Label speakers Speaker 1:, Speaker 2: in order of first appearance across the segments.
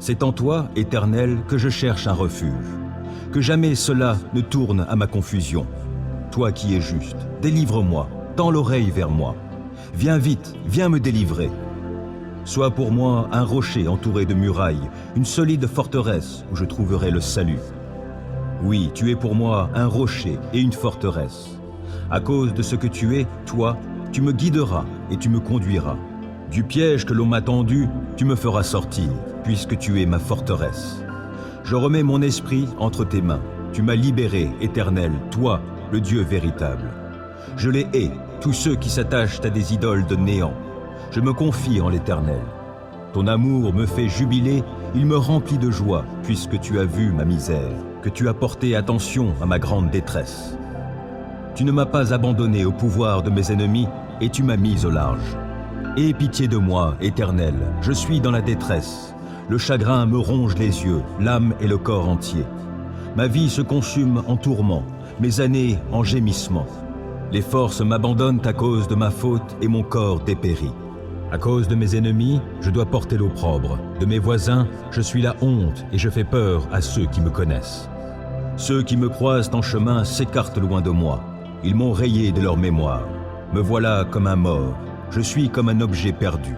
Speaker 1: C'est en toi, Éternel, que je cherche un refuge. Que jamais cela ne tourne à ma confusion. Toi qui es juste, délivre-moi, tends l'oreille vers moi. Viens vite, viens me délivrer. Sois pour moi un rocher entouré de murailles, une solide forteresse où je trouverai le salut. Oui, tu es pour moi un rocher et une forteresse. À cause de ce que tu es, toi, tu me guideras et tu me conduiras. Du piège que l'on m'a tendu, tu me feras sortir, puisque tu es ma forteresse. Je remets mon esprit entre tes mains. Tu m'as libéré, Éternel, toi, le Dieu véritable. Je les hais, tous ceux qui s'attachent à des idoles de néant. Je me confie en l'Éternel. Ton amour me fait jubiler, il me remplit de joie, puisque tu as vu ma misère, que tu as porté attention à ma grande détresse. Tu ne m'as pas abandonné au pouvoir de mes ennemis, et tu m'as mis au large. Aie pitié de moi, Éternel, je suis dans la détresse. Le chagrin me ronge les yeux, l'âme et le corps entier. Ma vie se consume en tourments, mes années en gémissements. Les forces m'abandonnent à cause de ma faute et mon corps dépérit. À cause de mes ennemis, je dois porter l'opprobre. De mes voisins, je suis la honte et je fais peur à ceux qui me connaissent. Ceux qui me croisent en chemin s'écartent loin de moi. Ils m'ont rayé de leur mémoire. Me voilà comme un mort. Je suis comme un objet perdu.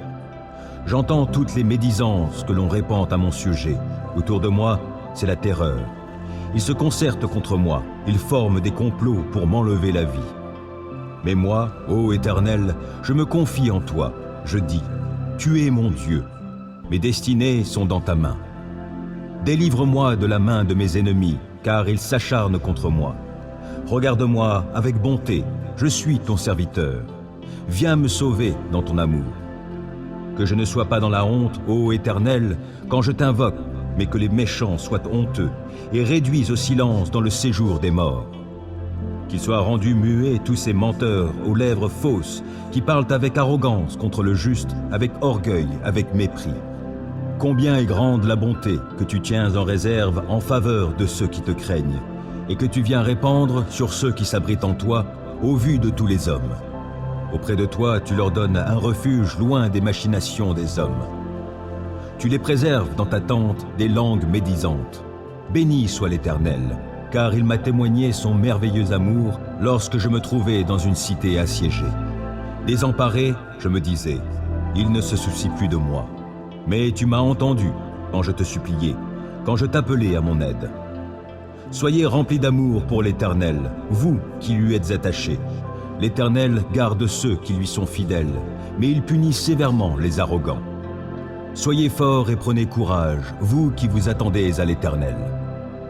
Speaker 1: J'entends toutes les médisances que l'on répand à mon sujet. Autour de moi, c'est la terreur. Ils se concertent contre moi. Ils forment des complots pour m'enlever la vie. Mais moi, ô Éternel, je me confie en toi. Je dis, tu es mon Dieu. Mes destinées sont dans ta main. Délivre-moi de la main de mes ennemis, car ils s'acharnent contre moi. Regarde-moi avec bonté, je suis ton serviteur. Viens me sauver dans ton amour. Que je ne sois pas dans la honte, ô Éternel, quand je t'invoque, mais que les méchants soient honteux et réduits au silence dans le séjour des morts. Qu'ils soient rendus muets tous ces menteurs aux lèvres fausses qui parlent avec arrogance contre le juste, avec orgueil, avec mépris. Combien est grande la bonté que tu tiens en réserve en faveur de ceux qui te craignent et que tu viens répandre sur ceux qui s'abritent en toi au vu de tous les hommes. Auprès de toi, tu leur donnes un refuge loin des machinations des hommes. Tu les préserves dans ta tente des langues médisantes. Béni soit l'Éternel, car il m'a témoigné son merveilleux amour lorsque je me trouvais dans une cité assiégée. Désemparé, je me disais, il ne se soucie plus de moi. Mais tu m'as entendu quand je te suppliais, quand je t'appelais à mon aide. Soyez remplis d'amour pour l'Éternel, vous qui lui êtes attachés. L'Éternel garde ceux qui lui sont fidèles, mais il punit sévèrement les arrogants. Soyez forts et prenez courage, vous qui vous attendez à l'Éternel.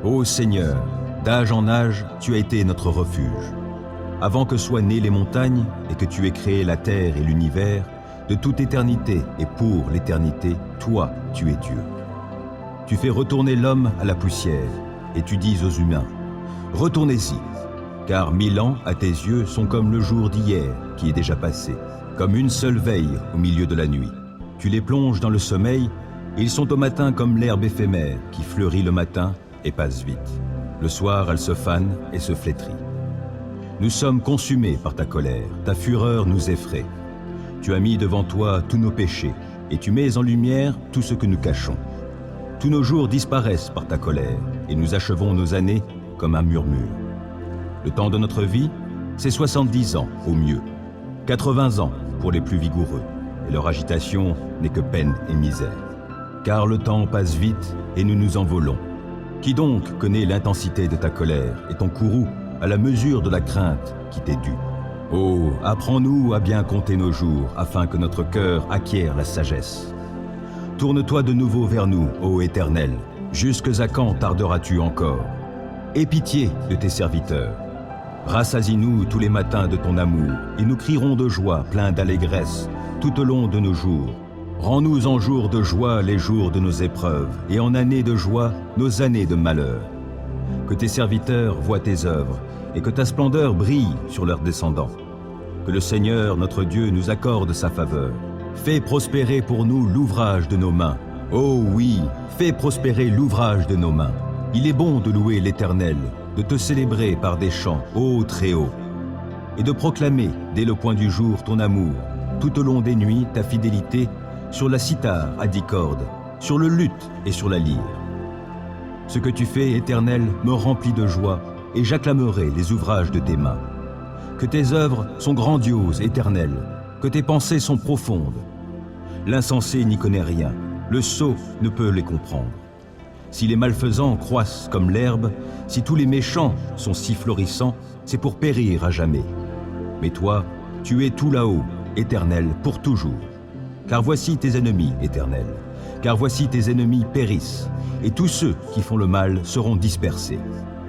Speaker 1: Ô Seigneur, d'âge en âge, tu as été notre refuge. Avant que soient nées les montagnes et que tu aies créé la terre et l'univers, de toute éternité et pour l'éternité, toi, tu es Dieu. Tu fais retourner l'homme à la poussière, et tu dis aux humains, « Retournez-y ». Car 1000 ans, à tes yeux, sont comme le jour d'hier, qui est déjà passé, comme une seule veille au milieu de la nuit. Tu les plonges dans le sommeil, et ils sont au matin comme l'herbe éphémère, qui fleurit le matin et passe vite. Le soir, elle se fane et se flétrit. Nous sommes consumés par ta colère, ta fureur nous effraie. Tu as mis devant toi tous nos péchés, et tu mets en lumière tout ce que nous cachons. Tous nos jours disparaissent par ta colère, et nous achevons nos années comme un murmure. Le temps de notre vie, c'est 70 ans au mieux, 80 ans pour les plus vigoureux, et leur agitation n'est que peine et misère. Car le temps passe vite et nous nous envolons. Qui donc connaît l'intensité de ta colère et ton courroux à la mesure de la crainte qui t'est due? Oh, apprends-nous à bien compter nos jours, afin que notre cœur acquiert la sagesse. Tourne-toi de nouveau vers nous, ô Éternel, jusque à quand tarderas-tu encore? Aie pitié de tes serviteurs. Rassasie-nous tous les matins de ton amour, et nous crierons de joie, pleins d'allégresse, tout au long de nos jours. Rends-nous en jours de joie les jours de nos épreuves, et en années de joie nos années de malheur. Que tes serviteurs voient tes œuvres, et que ta splendeur brille sur leurs descendants. Que le Seigneur, notre Dieu, nous accorde sa faveur. Fais prospérer pour nous l'ouvrage de nos mains. Oh oui, fais prospérer l'ouvrage de nos mains. Il est bon de louer l'Éternel, de te célébrer par des chants, ô Très-Haut, et de proclamer dès le point du jour ton amour, tout au long des nuits ta fidélité, sur la cithare à 10 cordes, sur le luth et sur la lyre. Ce que tu fais, Éternel, me remplit de joie, et j'acclamerai les ouvrages de tes mains. Que tes œuvres sont grandioses, Éternel, que tes pensées sont profondes. L'insensé n'y connaît rien, le sot ne peut les comprendre. Si les malfaisants croissent comme l'herbe, si tous les méchants sont si florissants, c'est pour périr à jamais. Mais toi, tu es tout là-haut, Éternel, pour toujours. Car voici tes ennemis, Éternel, car voici tes ennemis périssent, et tous ceux qui font le mal seront dispersés.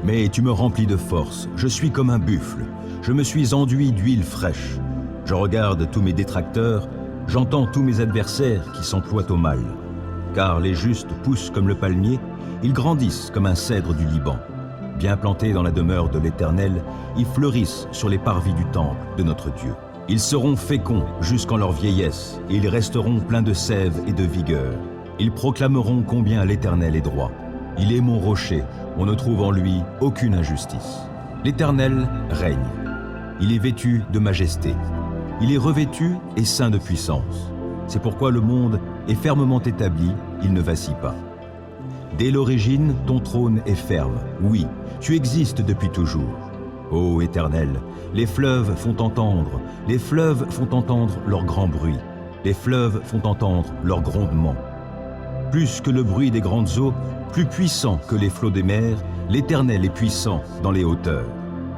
Speaker 1: Mais tu me remplis de force, je suis comme un buffle, je me suis enduit d'huile fraîche. Je regarde tous mes détracteurs, j'entends tous mes adversaires qui s'emploient au mal. Car les justes poussent comme le palmier, ils grandissent comme un cèdre du Liban. Bien plantés dans la demeure de l'Éternel, ils fleurissent sur les parvis du temple de notre Dieu. Ils seront féconds jusqu'en leur vieillesse, et ils resteront pleins de sève et de vigueur. Ils proclameront combien l'Éternel est droit. Il est mon rocher, on ne trouve en lui aucune injustice. L'Éternel règne. Il est vêtu de majesté. Il est revêtu et ceint de puissance. C'est pourquoi le monde est fermement établi, il ne vacille pas. Dès l'origine, ton trône est ferme. Oui, tu existes depuis toujours. Ô Éternel, les fleuves font entendre leur grand bruit. Les fleuves font entendre leur grondement. Plus que le bruit des grandes eaux, plus puissant que les flots des mers, l'Éternel est puissant dans les hauteurs.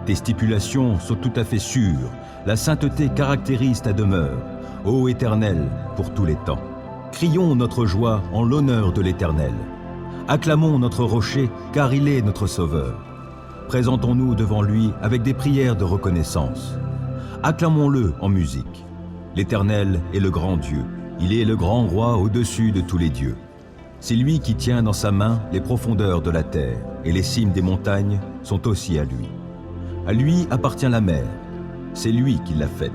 Speaker 1: Tes stipulations sont tout à fait sûres, la sainteté caractérise ta demeure. Ô Éternel, pour tous les temps. Crions notre joie en l'honneur de l'Éternel. Acclamons notre rocher, car il est notre sauveur. Présentons-nous devant lui avec des prières de reconnaissance. Acclamons-le en musique. L'Éternel est le grand Dieu. Il est le grand roi au-dessus de tous les dieux. C'est lui qui tient dans sa main les profondeurs de la terre, et les cimes des montagnes sont aussi à lui. À lui appartient la mer. C'est lui qui l'a faite.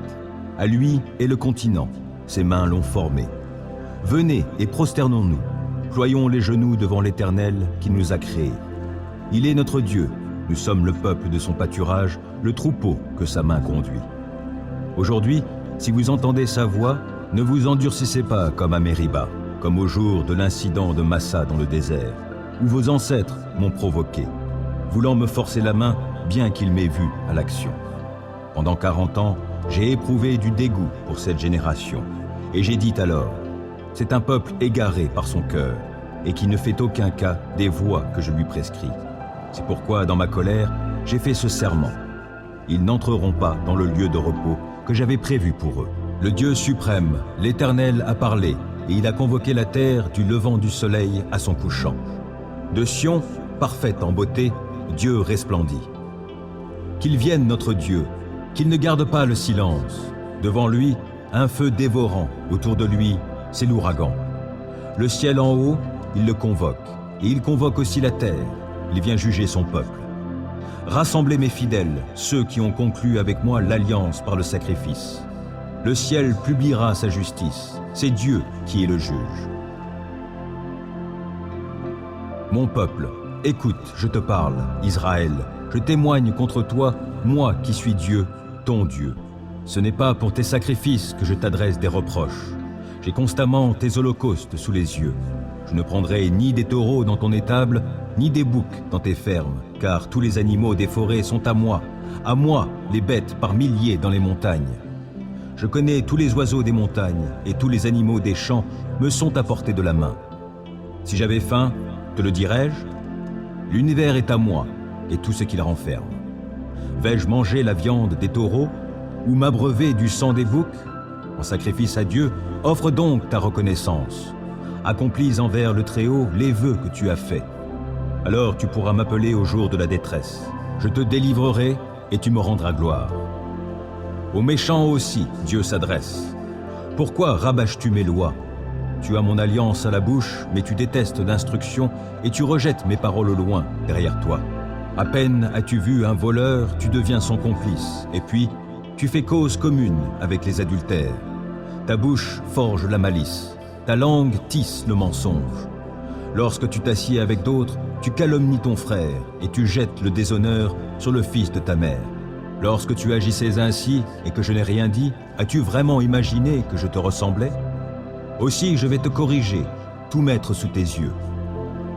Speaker 1: À lui est le continent. Ses mains l'ont formé. Venez et prosternons-nous. Ployons les genoux devant l'Éternel qui nous a créés. Il est notre Dieu. Nous sommes le peuple de son pâturage, le troupeau que sa main conduit. Aujourd'hui, si vous entendez sa voix, ne vous endurcissez pas comme à Mériba, comme au jour de l'incident de Massa dans le désert, où vos ancêtres m'ont provoqué, voulant me forcer la main, bien qu'ils m'aient vu à l'action. Pendant 40 ans, j'ai éprouvé du dégoût pour cette génération, et j'ai dit alors, c'est un peuple égaré par son cœur, et qui ne fait aucun cas des voies que je lui prescris. C'est pourquoi, dans ma colère, j'ai fait ce serment. Ils n'entreront pas dans le lieu de repos que j'avais prévu pour eux. Le Dieu suprême, l'Éternel, a parlé, et il a convoqué la terre du levant du soleil à son couchant. De Sion, parfaite en beauté, Dieu resplendit. Qu'il vienne notre Dieu, qu'il ne garde pas le silence. Devant lui, un feu dévorant, autour de lui, c'est l'ouragan. Le ciel en haut, il le convoque, et il convoque aussi la terre. Il vient juger son peuple. Rassemblez mes fidèles, ceux qui ont conclu avec moi l'alliance par le sacrifice. Le ciel publiera sa justice, c'est Dieu qui est le juge. Mon peuple, écoute, je te parle, Israël, je témoigne contre toi, moi qui suis Dieu, ton Dieu. Ce n'est pas pour tes sacrifices que je t'adresse des reproches. J'ai constamment tes holocaustes sous les yeux. Je ne prendrai ni des taureaux dans ton étable, ni des boucs dans tes fermes, car tous les animaux des forêts sont à moi les bêtes par milliers dans les montagnes. Je connais tous les oiseaux des montagnes, et tous les animaux des champs me sont à portée de la main. Si j'avais faim, te le dirais-je? L'univers est à moi, et tout ce qu'il renferme. Vais-je manger la viande des taureaux, ou m'abreuver du sang des boucs? En sacrifice à Dieu, offre donc ta reconnaissance. Accomplis envers le Très-Haut les vœux que tu as faits. Alors tu pourras m'appeler au jour de la détresse. Je te délivrerai et tu me rendras gloire. Aux méchants aussi, Dieu s'adresse. Pourquoi rabâches-tu mes lois? Tu as mon alliance à la bouche, mais tu détestes l'instruction et tu rejettes mes paroles au loin, derrière toi. À peine as-tu vu un voleur, tu deviens son complice, et puis tu fais cause commune avec les adultères. Ta bouche forge la malice, ta langue tisse le mensonge. Lorsque tu t'assieds avec d'autres, tu calomnies ton frère et tu jettes le déshonneur sur le fils de ta mère. Lorsque tu agissais ainsi et que je n'ai rien dit, as-tu vraiment imaginé que je te ressemblais? Aussi je vais te corriger, tout mettre sous tes yeux.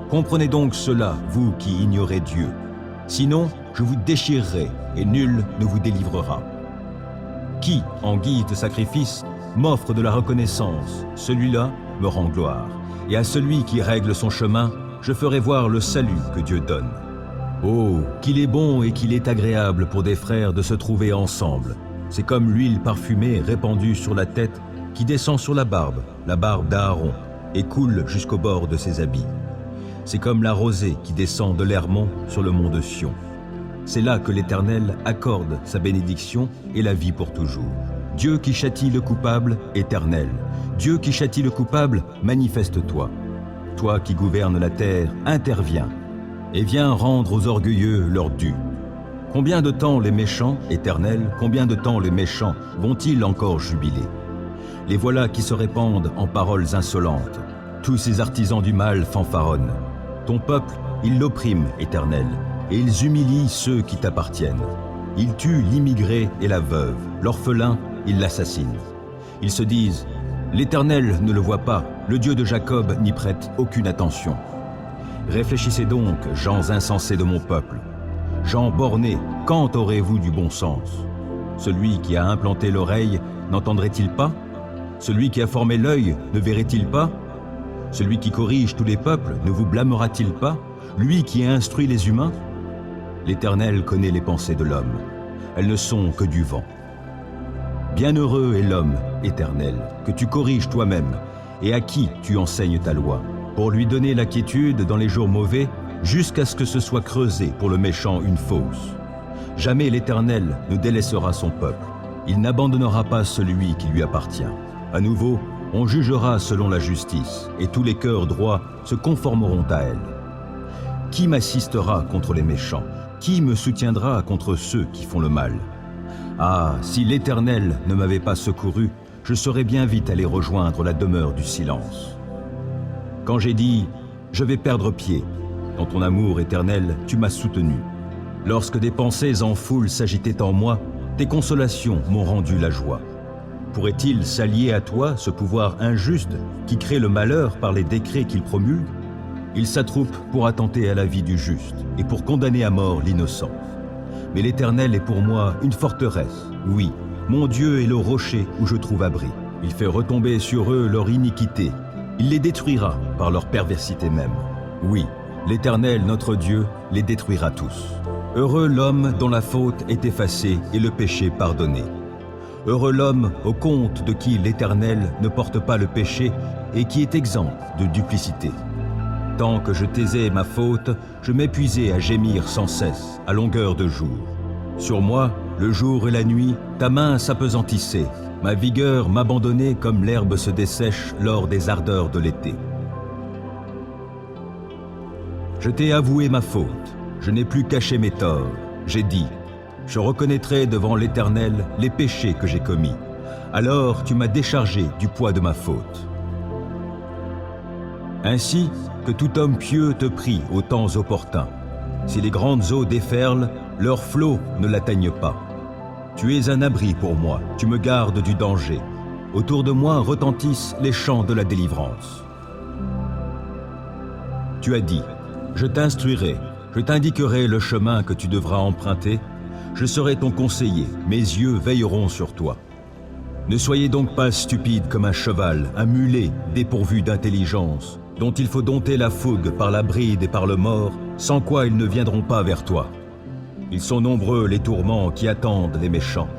Speaker 1: Comprenez donc cela, vous qui ignorez Dieu. Sinon, je vous déchirerai et nul ne vous délivrera. Qui, en guise de sacrifice, m'offre de la reconnaissance, celui-là me rend gloire. Et à celui qui règle son chemin, je ferai voir le salut que Dieu donne. Oh, qu'il est bon et qu'il est agréable pour des frères de se trouver ensemble. C'est comme l'huile parfumée répandue sur la tête qui descend sur la barbe d'Aaron, et coule jusqu'au bord de ses habits. C'est comme la rosée qui descend de l'Hermon sur le mont de Sion. C'est là que l'Éternel accorde sa bénédiction et la vie pour toujours. Dieu qui châtie le coupable, éternel. Dieu qui châtie le coupable, manifeste-toi. Toi qui gouvernes la terre, interviens, et viens rendre aux orgueilleux leur dû. Combien de temps les méchants, éternel, combien de temps les méchants vont-ils encore jubiler? Les voilà qui se répandent en paroles insolentes. Tous ces artisans du mal fanfaronnent. Ton peuple, ils l'oppriment, éternel, et ils humilient ceux qui t'appartiennent. Ils tuent l'immigré et la veuve, l'orphelin, ils l'assassinent. Ils se disent, l'Éternel ne le voit pas, le Dieu de Jacob n'y prête aucune attention. Réfléchissez donc, gens insensés de mon peuple. Gens bornés, quand aurez-vous du bon sens? Celui qui a implanté l'oreille n'entendrait-il pas? Celui qui a formé l'œil ne verrait-il pas? Celui qui corrige tous les peuples ne vous blâmera-t-il pas? Lui qui a instruit les humains? L'Éternel connaît les pensées de l'homme. Elles ne sont que du vent. Bienheureux est l'homme, Éternel, que tu corriges toi-même, et à qui tu enseignes ta loi, pour lui donner la quiétude dans les jours mauvais, jusqu'à ce que ce soit creusé pour le méchant une fosse. Jamais l'Éternel ne délaissera son peuple. Il n'abandonnera pas celui qui lui appartient. À nouveau, on jugera selon la justice, et tous les cœurs droits se conformeront à elle. Qui m'assistera contre les méchants? Qui me soutiendra contre ceux qui font le mal? Ah, si l'Éternel ne m'avait pas secouru, je serais bien vite allé rejoindre la demeure du silence. Quand j'ai dit « Je vais perdre pied », dans ton amour éternel, tu m'as soutenu. Lorsque des pensées en foule s'agitaient en moi, tes consolations m'ont rendu la joie. Pourrait-il s'allier à toi, ce pouvoir injuste, qui crée le malheur par les décrets qu'il promulgue? Il s'attroupe pour attenter à la vie du juste et pour condamner à mort l'innocent. Mais l'Éternel est pour moi une forteresse, oui, mon Dieu est le rocher où je trouve abri. Il fait retomber sur eux leur iniquité. Il les détruira par leur perversité même. Oui, l'Éternel, notre Dieu, les détruira tous. Heureux l'homme dont la faute est effacée et le péché pardonné. Heureux l'homme au compte de qui l'Éternel ne porte pas le péché et qui est exempt de duplicité. Tant que je taisais ma faute, je m'épuisais à gémir sans cesse, à longueur de jour. Sur moi, le jour et la nuit, ta main s'apesantissait, ma vigueur m'abandonnait comme l'herbe se dessèche lors des ardeurs de l'été. Je t'ai avoué ma faute, je n'ai plus caché mes torts. J'ai dit, je reconnaîtrai devant l'Éternel les péchés que j'ai commis. Alors tu m'as déchargé du poids de ma faute. Ainsi que tout homme pieux te prie aux temps opportuns. Si les grandes eaux déferlent, leurs flots ne l'atteignent pas. Tu es un abri pour moi, tu me gardes du danger. Autour de moi retentissent les chants de la délivrance. Tu as dit, je t'instruirai, je t'indiquerai le chemin que tu devras emprunter. Je serai ton conseiller, mes yeux veilleront sur toi. Ne soyez donc pas stupide comme un cheval, un mulet dépourvu d'intelligence, dont il faut dompter la fougue par la bride et par le mors, sans quoi ils ne viendront pas vers toi. Ils sont nombreux les tourments qui attendent les méchants,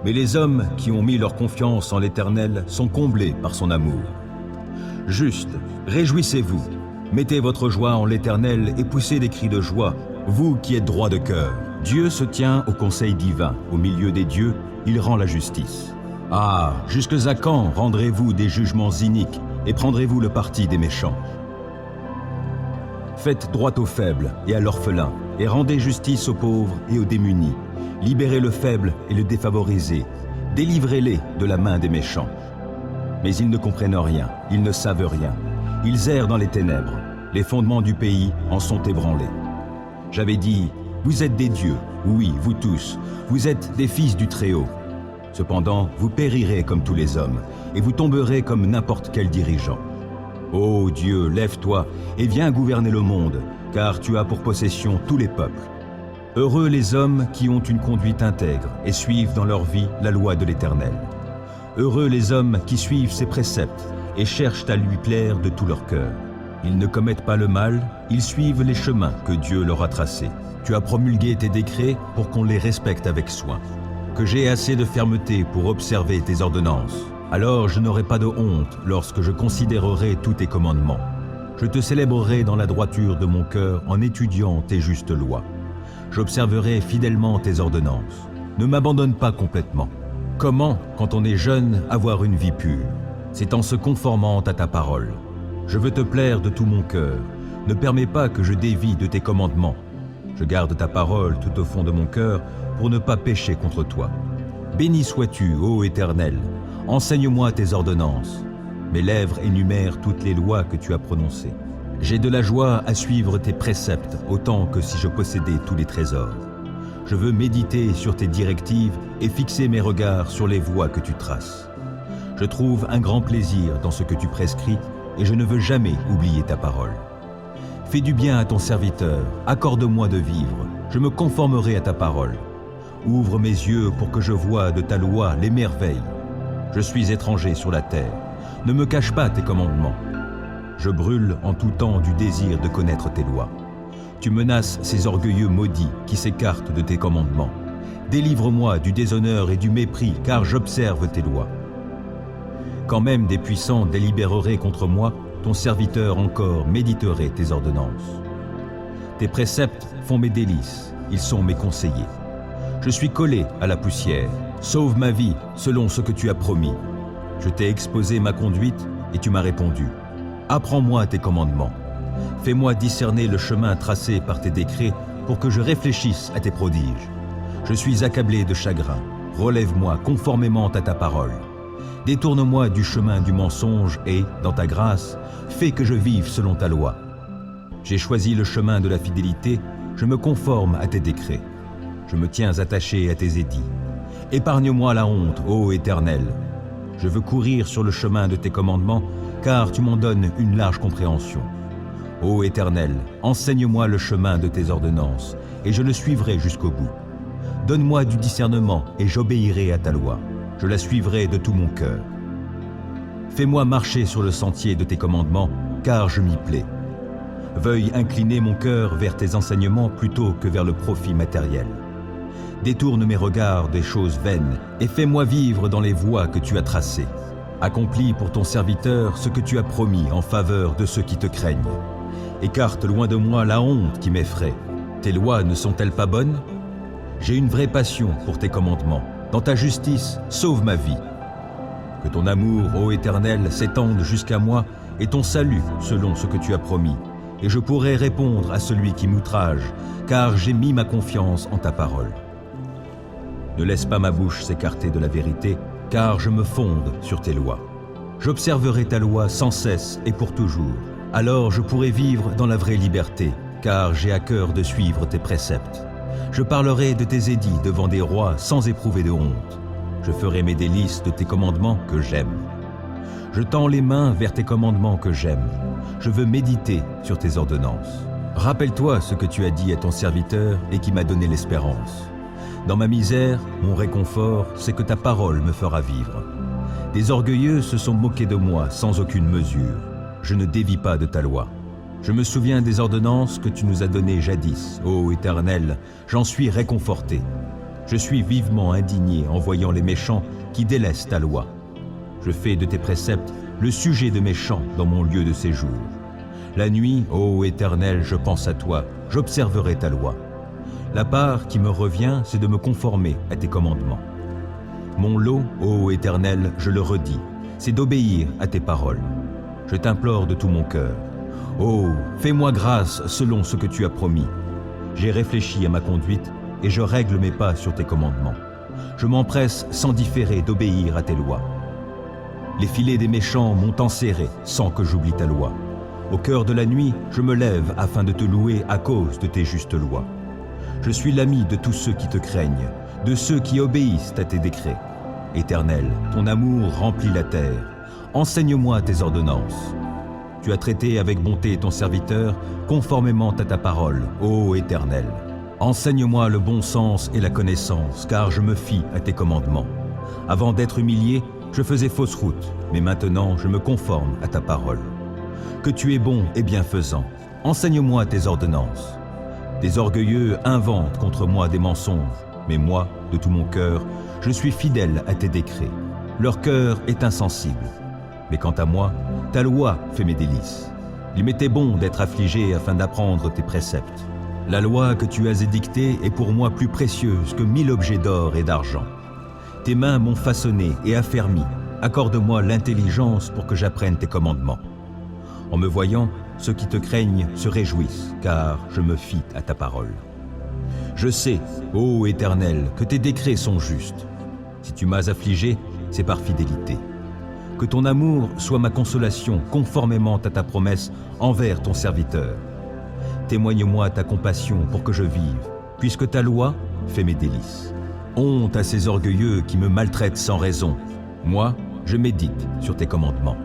Speaker 1: mais les hommes qui ont mis leur confiance en l'Éternel sont comblés par son amour. Juste, réjouissez-vous, mettez votre joie en l'Éternel et poussez des cris de joie, vous qui êtes droits de cœur. Dieu se tient au conseil divin, au milieu des dieux, il rend la justice. Ah, jusque à quand rendrez-vous des jugements iniques et prendrez-vous le parti des méchants? Faites droit aux faibles et à l'orphelin, et rendez justice aux pauvres et aux démunis. Libérez le faible et le défavorisé, délivrez-les de la main des méchants. Mais ils ne comprennent rien, ils ne savent rien. Ils errent dans les ténèbres, les fondements du pays en sont ébranlés. J'avais dit, vous êtes des dieux, oui, vous tous, vous êtes des fils du Très-Haut. Cependant, vous périrez comme tous les hommes, et vous tomberez comme n'importe quel dirigeant. Ô Dieu, lève-toi et viens gouverner le monde, car tu as pour possession tous les peuples. Heureux les hommes qui ont une conduite intègre et suivent dans leur vie la loi de l'Éternel. Heureux les hommes qui suivent ses préceptes et cherchent à lui plaire de tout leur cœur. Ils ne commettent pas le mal, ils suivent les chemins que Dieu leur a tracés. Tu as promulgué tes décrets pour qu'on les respecte avec soin. Que j'ai assez de fermeté pour observer tes ordonnances. Alors je n'aurai pas de honte lorsque je considérerai tous tes commandements. Je te célébrerai dans la droiture de mon cœur en étudiant tes justes lois. J'observerai fidèlement tes ordonnances. Ne m'abandonne pas complètement. Comment, quand on est jeune, avoir une vie pure? C'est en se conformant à ta parole. Je veux te plaire de tout mon cœur. Ne permets pas que je dévie de tes commandements. Je garde ta parole tout au fond de mon cœur pour ne pas pécher contre toi. Béni sois-tu, ô Éternel. Enseigne-moi tes ordonnances. Mes lèvres énumèrent toutes les lois que tu as prononcées. J'ai de la joie à suivre tes préceptes autant que si je possédais tous les trésors. Je veux méditer sur tes directives et fixer mes regards sur les voies que tu traces. Je trouve un grand plaisir dans ce que tu prescris et je ne veux jamais oublier ta parole. Fais du bien à ton serviteur, accorde-moi de vivre, je me conformerai à ta parole. Ouvre mes yeux pour que je voie de ta loi les merveilles. Je suis étranger sur la terre, ne me cache pas tes commandements. Je brûle en tout temps du désir de connaître tes lois. Tu menaces ces orgueilleux maudits qui s'écartent de tes commandements. Délivre-moi du déshonneur et du mépris, car j'observe tes lois. Quand même des puissants délibéreraient contre moi, ton serviteur encore méditerait tes ordonnances. Tes préceptes font mes délices, ils sont mes conseillers. Je suis collé à la poussière, sauve ma vie selon ce que tu as promis. Je t'ai exposé ma conduite et tu m'as répondu. Apprends-moi tes commandements. Fais-moi discerner le chemin tracé par tes décrets pour que je réfléchisse à tes prodiges. Je suis accablé de chagrin, relève-moi conformément à ta parole. Détourne-moi du chemin du mensonge et, dans ta grâce, fais que je vive selon ta loi. J'ai choisi le chemin de la fidélité, je me conforme à tes décrets. Je me tiens attaché à tes édits. Épargne-moi la honte, ô Éternel. Je veux courir sur le chemin de tes commandements, car tu m'en donnes une large compréhension. Ô Éternel, enseigne-moi le chemin de tes ordonnances, et je le suivrai jusqu'au bout. Donne-moi du discernement, et j'obéirai à ta loi. Je la suivrai de tout mon cœur. Fais-moi marcher sur le sentier de tes commandements, car je m'y plais. Veuille incliner mon cœur vers tes enseignements plutôt que vers le profit matériel. Détourne mes regards des choses vaines et fais-moi vivre dans les voies que tu as tracées. Accomplis pour ton serviteur ce que tu as promis en faveur de ceux qui te craignent. Écarte loin de moi la honte qui m'effraie. Tes lois ne sont-elles pas bonnes? J'ai une vraie passion pour tes commandements. Dans ta justice, sauve ma vie. Que ton amour, ô Éternel, s'étende jusqu'à moi et ton salut selon ce que tu as promis. Et je pourrai répondre à celui qui m'outrage, car j'ai mis ma confiance en ta parole. Ne laisse pas ma bouche s'écarter de la vérité, car je me fonde sur tes lois. J'observerai ta loi sans cesse et pour toujours. Alors je pourrai vivre dans la vraie liberté, car j'ai à cœur de suivre tes préceptes. Je parlerai de tes édits devant des rois sans éprouver de honte. Je ferai mes délices de tes commandements que j'aime. Je tends les mains vers tes commandements que j'aime. Je veux méditer sur tes ordonnances. Rappelle-toi ce que tu as dit à ton serviteur et qui m'a donné l'espérance. Dans ma misère, mon réconfort, c'est que ta parole me fera vivre. Des orgueilleux se sont moqués de moi sans aucune mesure. Je ne dévie pas de ta loi. Je me souviens des ordonnances que tu nous as données jadis, ô Éternel, j'en suis réconforté. Je suis vivement indigné en voyant les méchants qui délaissent ta loi. Je fais de tes préceptes le sujet de mes chants dans mon lieu de séjour. La nuit, ô Éternel, je pense à toi, j'observerai ta loi. La part qui me revient, c'est de me conformer à tes commandements. Mon lot, ô Éternel, je le redis, c'est d'obéir à tes paroles. Je t'implore de tout mon cœur. Oh, fais-moi grâce selon ce que tu as promis. J'ai réfléchi à ma conduite et je règle mes pas sur tes commandements. Je m'empresse sans différer d'obéir à tes lois. Les filets des méchants m'ont enserré sans que j'oublie ta loi. Au cœur de la nuit, je me lève afin de te louer à cause de tes justes lois. Je suis l'ami de tous ceux qui te craignent, de ceux qui obéissent à tes décrets. Éternel, ton amour remplit la terre. Enseigne-moi tes ordonnances. Tu as traité avec bonté ton serviteur, conformément à ta parole, ô Éternel. Enseigne-moi le bon sens et la connaissance, car je me fie à tes commandements. Avant d'être humilié, je faisais fausse route, mais maintenant je me conforme à ta parole. Que tu es bon et bienfaisant, enseigne-moi tes ordonnances. Des orgueilleux inventent contre moi des mensonges, mais moi, de tout mon cœur, je suis fidèle à tes décrets. Leur cœur est insensible. Mais quant à moi, ta loi fait mes délices. Il m'était bon d'être affligé afin d'apprendre tes préceptes. La loi que tu as édictée est pour moi plus précieuse que 1000 objets d'or et d'argent. Tes mains m'ont façonné et affermi. Accorde-moi l'intelligence pour que j'apprenne tes commandements. En me voyant, ceux qui te craignent se réjouissent, car je me fie à ta parole. Je sais, ô Éternel, que tes décrets sont justes. Si tu m'as affligé, c'est par fidélité. Que ton amour soit ma consolation conformément à ta promesse envers ton serviteur. Témoigne-moi ta compassion pour que je vive, puisque ta loi fait mes délices. Honte à ces orgueilleux qui me maltraitent sans raison. Moi, je médite sur tes commandements.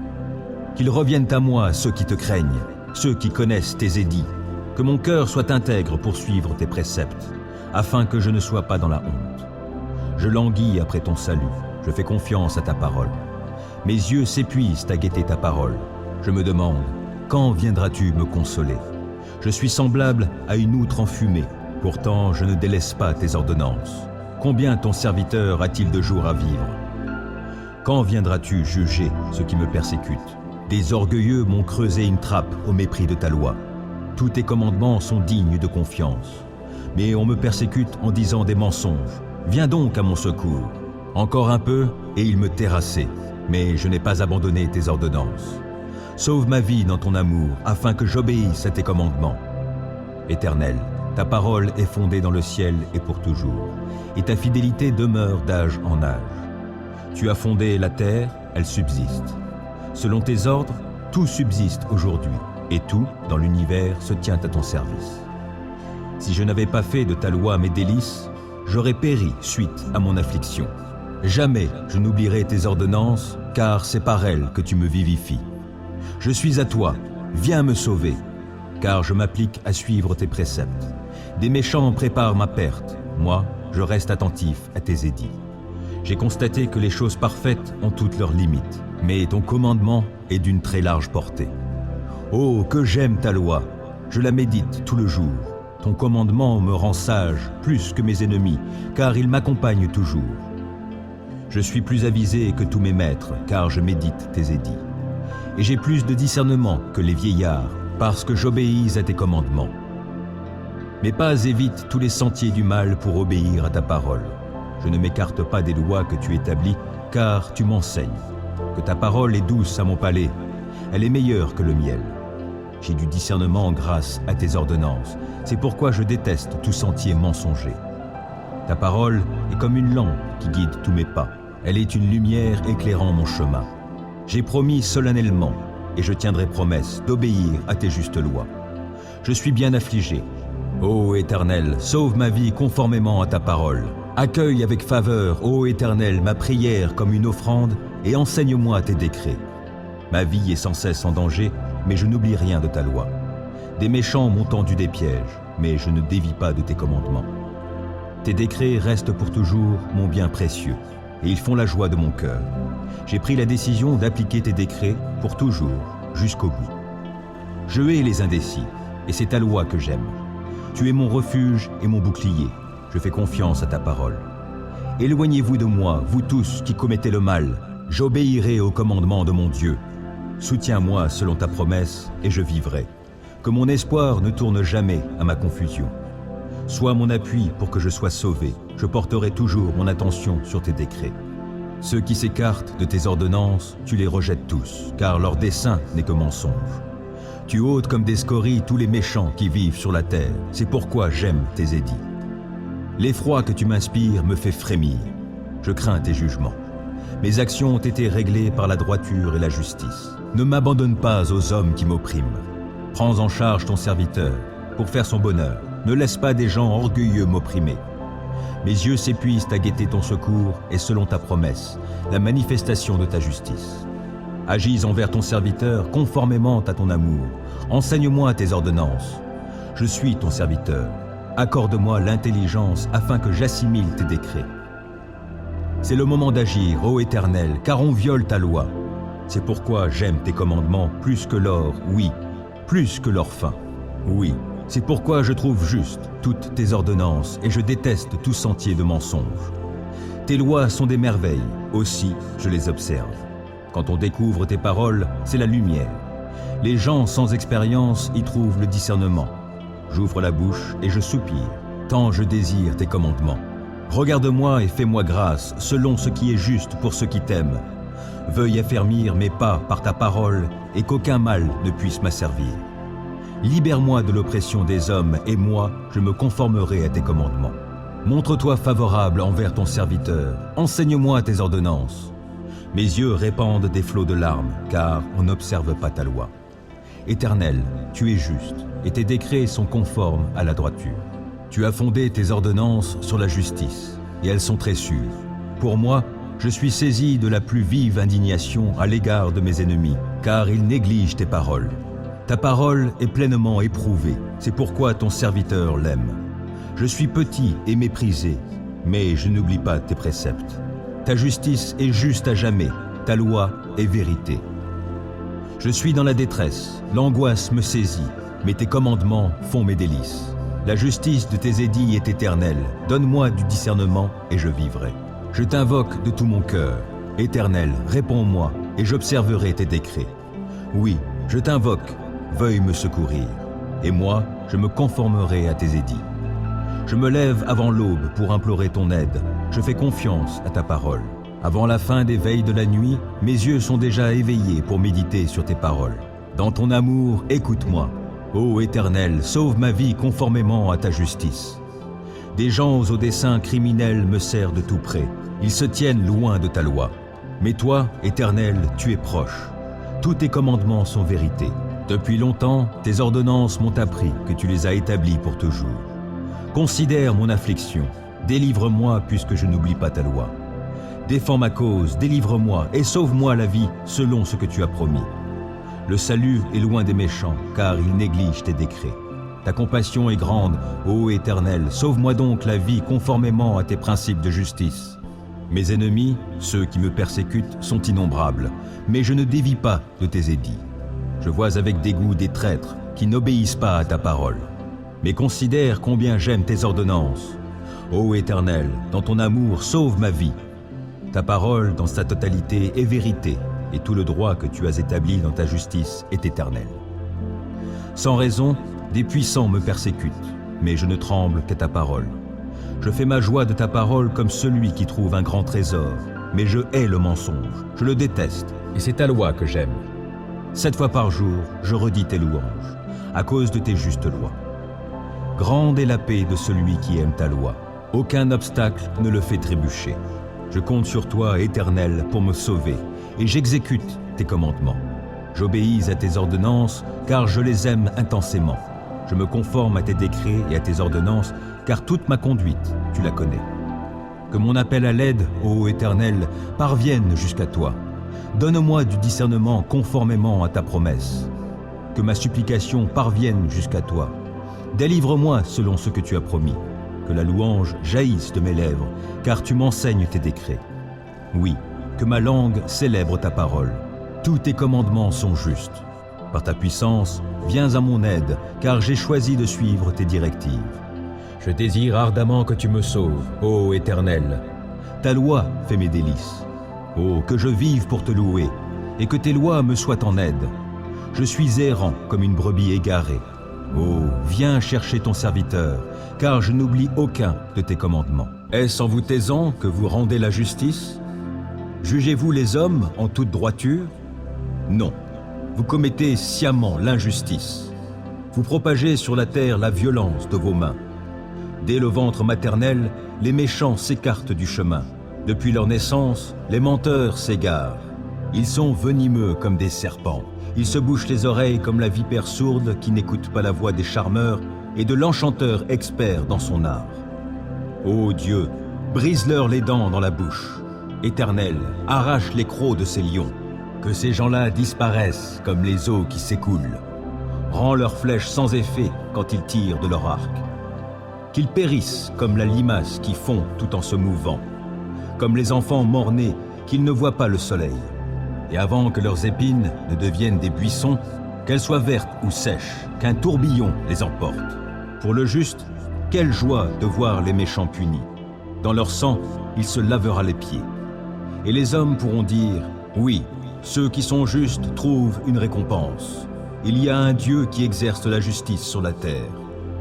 Speaker 1: Qu'ils reviennent à moi ceux qui te craignent, ceux qui connaissent tes édits. Que mon cœur soit intègre pour suivre tes préceptes, afin que je ne sois pas dans la honte. Je languis après ton salut, je fais confiance à ta parole. Mes yeux s'épuisent à guetter ta parole. Je me demande, quand viendras-tu me consoler? Je suis semblable à une outre enfumée, pourtant je ne délaisse pas tes ordonnances. Combien ton serviteur a-t-il de jours à vivre? Quand viendras-tu juger ceux qui me persécutent? Des orgueilleux m'ont creusé une trappe au mépris de ta loi. Tous tes commandements sont dignes de confiance. Mais on me persécute en disant des mensonges. Viens donc à mon secours. Encore un peu, et il me terrassait. Mais je n'ai pas abandonné tes ordonnances. Sauve ma vie dans ton amour, afin que j'obéisse à tes commandements. Éternel, ta parole est fondée dans le ciel et pour toujours, et ta fidélité demeure d'âge en âge. Tu as fondé la terre, elle subsiste. Selon tes ordres, tout subsiste aujourd'hui, et tout, dans l'univers, se tient à ton service. Si je n'avais pas fait de ta loi mes délices, j'aurais péri suite à mon affliction. Jamais je n'oublierai tes ordonnances, car c'est par elles que tu me vivifies. Je suis à toi, viens me sauver, car je m'applique à suivre tes préceptes. Des méchants préparent ma perte, moi, je reste attentif à tes édits. J'ai constaté que les choses parfaites ont toutes leurs limites, mais ton commandement est d'une très large portée. Oh, que j'aime ta loi, je la médite tout le jour. Ton commandement me rend sage plus que mes ennemis, car il m'accompagne toujours. Je suis plus avisé que tous mes maîtres, car je médite tes édits. Et j'ai plus de discernement que les vieillards, parce que j'obéis à tes commandements. Mes pas évitent tous les sentiers du mal pour obéir à ta parole. Je ne m'écarte pas des lois que tu établis, car tu m'enseignes. Que ta parole est douce à mon palais, elle est meilleure que le miel. J'ai du discernement grâce à tes ordonnances, c'est pourquoi je déteste tout sentier mensonger. Ta parole est comme une lampe qui guide tous mes pas. Elle est une lumière éclairant mon chemin. J'ai promis solennellement, et je tiendrai promesse, d'obéir à tes justes lois. Je suis bien affligé. Ô Éternel, sauve ma vie conformément à ta parole. Accueille avec faveur, ô Éternel, ma prière comme une offrande, et enseigne-moi tes décrets. Ma vie est sans cesse en danger, mais je n'oublie rien de ta loi. Des méchants m'ont tendu des pièges, mais je ne dévie pas de tes commandements. Tes décrets restent pour toujours mon bien précieux, et ils font la joie de mon cœur. J'ai pris la décision d'appliquer tes décrets pour toujours, jusqu'au bout. Je hais les indécis, et c'est ta loi que j'aime. Tu es mon refuge et mon bouclier, je fais confiance à ta parole. Éloignez-vous de moi, vous tous qui commettez le mal, j'obéirai au commandement de mon Dieu. Soutiens-moi selon ta promesse, et je vivrai. Que mon espoir ne tourne jamais à ma confusion. Sois mon appui pour que je sois sauvé. Je porterai toujours mon attention sur tes décrets. Ceux qui s'écartent de tes ordonnances, tu les rejettes tous, car leur dessein n'est que mensonge. Tu ôtes comme des scories tous les méchants qui vivent sur la terre. C'est pourquoi j'aime tes édits. L'effroi que tu m'inspires me fait frémir. Je crains tes jugements. Mes actions ont été réglées par la droiture et la justice. Ne m'abandonne pas aux hommes qui m'oppriment. Prends en charge ton serviteur pour faire son bonheur. Ne laisse pas des gens orgueilleux m'opprimer. Mes yeux s'épuisent à guetter ton secours et selon ta promesse, la manifestation de ta justice. Agis envers ton serviteur conformément à ton amour. Enseigne-moi tes ordonnances. Je suis ton serviteur. Accorde-moi l'intelligence afin que j'assimile tes décrets. C'est le moment d'agir, ô Éternel, car on viole ta loi. C'est pourquoi j'aime tes commandements plus que l'or, oui, plus que l'or fin. Oui, c'est pourquoi je trouve juste toutes tes ordonnances et je déteste tout sentier de mensonge. Tes lois sont des merveilles, aussi je les observe. Quand on découvre tes paroles, c'est la lumière. Les gens sans expérience y trouvent le discernement. J'ouvre la bouche et je soupire, tant je désire tes commandements. Regarde-moi et fais-moi grâce, selon ce qui est juste pour ceux qui t'aiment. Veuille affermir mes pas par ta parole et qu'aucun mal ne puisse m'asservir. Libère-moi de l'oppression des hommes et moi, je me conformerai à tes commandements. Montre-toi favorable envers ton serviteur, enseigne-moi tes ordonnances. Mes yeux répandent des flots de larmes, car on n'observe pas ta loi. Éternel, tu es juste, et tes décrets sont conformes à la droiture. Tu as fondé tes ordonnances sur la justice, et elles sont très sûres. Pour moi, je suis saisi de la plus vive indignation à l'égard de mes ennemis, car ils négligent tes paroles. Ta parole est pleinement éprouvée, c'est pourquoi ton serviteur l'aime. Je suis petit et méprisé, mais je n'oublie pas tes préceptes. Ta justice est juste à jamais, ta loi est vérité. Je suis dans la détresse, l'angoisse me saisit, mais tes commandements font mes délices. La justice de tes édits est éternelle, donne-moi du discernement et je vivrai. Je t'invoque de tout mon cœur. Éternel, réponds-moi et j'observerai tes décrets. Oui, je t'invoque, veuille me secourir. Et moi, je me conformerai à tes édits. Je me lève avant l'aube pour implorer ton aide. Je fais confiance à ta parole. Avant la fin des veilles de la nuit, mes yeux sont déjà éveillés pour méditer sur tes paroles. Dans ton amour, écoute-moi. Ô Éternel, sauve ma vie conformément à ta justice. Des gens aux desseins criminels me serrent de tout près. Ils se tiennent loin de ta loi. Mais toi, Éternel, tu es proche. Tous tes commandements sont vérité. Depuis longtemps, tes ordonnances m'ont appris que tu les as établies pour toujours. Considère mon affliction. Délivre-moi puisque je n'oublie pas ta loi. Défends ma cause, délivre-moi et sauve-moi la vie selon ce que tu as promis. Le salut est loin des méchants, car ils négligent tes décrets. Ta compassion est grande, ô Éternel, sauve-moi donc la vie conformément à tes principes de justice. Mes ennemis, ceux qui me persécutent, sont innombrables, mais je ne dévie pas de tes édits. Je vois avec dégoût des traîtres qui n'obéissent pas à ta parole. Mais considère combien j'aime tes ordonnances. Ô Éternel, dans ton amour, sauve ma vie. Ta parole, dans sa totalité, est vérité, et tout le droit que tu as établi dans ta justice est éternel. Sans raison, des puissants me persécutent, mais je ne tremble qu'à ta parole. Je fais ma joie de ta parole comme celui qui trouve un grand trésor, mais je hais le mensonge, je le déteste, et c'est ta loi que j'aime. 7 fois par jour, je redis tes louanges, à cause de tes justes lois. Grande est la paix de celui qui aime ta loi. Aucun obstacle ne le fait trébucher. Je compte sur toi, Éternel, pour me sauver, et j'exécute tes commandements. J'obéis à tes ordonnances, car je les aime intensément. Je me conforme à tes décrets et à tes ordonnances, car toute ma conduite, tu la connais. Que mon appel à l'aide, ô Éternel, parvienne jusqu'à toi. Donne-moi du discernement conformément à ta promesse. Que ma supplication parvienne jusqu'à toi. Délivre-moi selon ce que tu as promis. Que la louange jaillisse de mes lèvres, car tu m'enseignes tes décrets. Oui, que ma langue célèbre ta parole. Tous tes commandements sont justes. Par ta puissance, viens à mon aide, car j'ai choisi de suivre tes directives. Je désire ardemment que tu me sauves, ô Éternel. Ta loi fait mes délices. Oh, que je vive pour te louer, et que tes lois me soient en aide. Je suis errant comme une brebis égarée. Oh, viens chercher ton serviteur, car je n'oublie aucun de tes commandements. Est-ce en vous taisant que vous rendez la justice? Jugez-vous les hommes en toute droiture? Non, vous commettez sciemment l'injustice. Vous propagez sur la terre la violence de vos mains. Dès le ventre maternel, les méchants s'écartent du chemin. Depuis leur naissance, les menteurs s'égarent. Ils sont venimeux comme des serpents. Ils se bouchent les oreilles comme la vipère sourde qui n'écoute pas la voix des charmeurs et de l'enchanteur expert dans son art. Ô Dieu, brise-leur les dents dans la bouche. Éternel, arrache les crocs de ces lions. Que ces gens-là disparaissent comme les eaux qui s'écoulent. Rends leurs flèches sans effet quand ils tirent de leur arc. Qu'ils périssent comme la limace qui fond tout en se mouvant, comme les enfants mort-nés qu'ils ne voient pas le soleil. Et avant que leurs épines ne deviennent des buissons, qu'elles soient vertes ou sèches, qu'un tourbillon les emporte. Pour le juste, quelle joie de voir les méchants punis. Dans leur sang, il se lavera les pieds. Et les hommes pourront dire, oui, ceux qui sont justes trouvent une récompense. Il y a un Dieu qui exerce la justice sur la terre.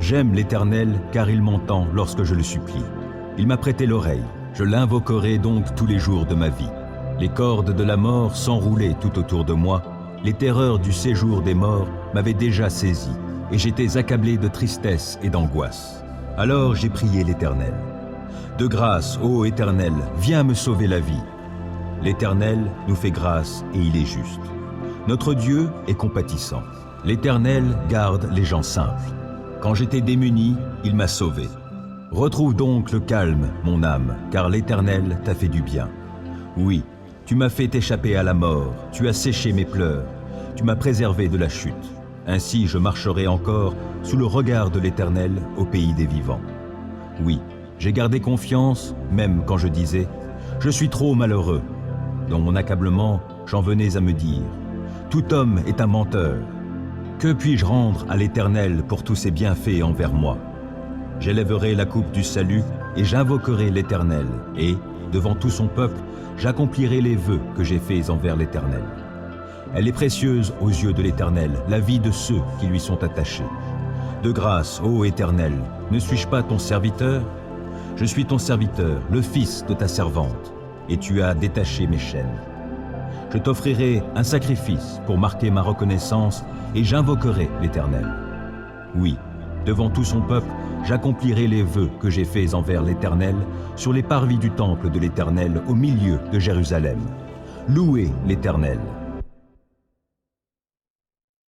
Speaker 1: J'aime l'Éternel car il m'entend lorsque je le supplie. Il m'a prêté l'oreille, je l'invoquerai donc tous les jours de ma vie. Les cordes de la mort s'enroulaient tout autour de moi, les terreurs du séjour des morts m'avaient déjà saisi, et j'étais accablé de tristesse et d'angoisse. Alors j'ai prié l'Éternel. De grâce, ô Éternel, viens me sauver la vie. L'Éternel nous fait grâce et il est juste. Notre Dieu est compatissant. L'Éternel garde les gens simples. Quand j'étais démuni, il m'a sauvé. Retrouve donc le calme, mon âme, car l'Éternel t'a fait du bien. Oui, tu m'as fait échapper à la mort, tu as séché mes pleurs, tu m'as préservé de la chute. Ainsi je marcherai encore sous le regard de l'Éternel au pays des vivants. Oui, j'ai gardé confiance, même quand je disais « Je suis trop malheureux ». Dans mon accablement, j'en venais à me dire « Tout homme est un menteur. Que puis-je rendre à l'Éternel pour tous ses bienfaits envers moi ?» J'élèverai la coupe du salut et j'invoquerai l'Éternel, et, devant tout son peuple, j'accomplirai les vœux que j'ai faits envers l'Éternel. Elle est précieuse aux yeux de l'Éternel, la vie de ceux qui lui sont attachés. De grâce, ô Éternel, ne suis-je pas ton serviteur? Je suis ton serviteur, le fils de ta servante, et tu as détaché mes chaînes. Je t'offrirai un sacrifice pour marquer ma reconnaissance, et j'invoquerai l'Éternel. Oui, devant tout son peuple, j'accomplirai les vœux que j'ai faits envers l'Éternel sur les parvis du temple de l'Éternel au milieu de Jérusalem. Louez l'Éternel.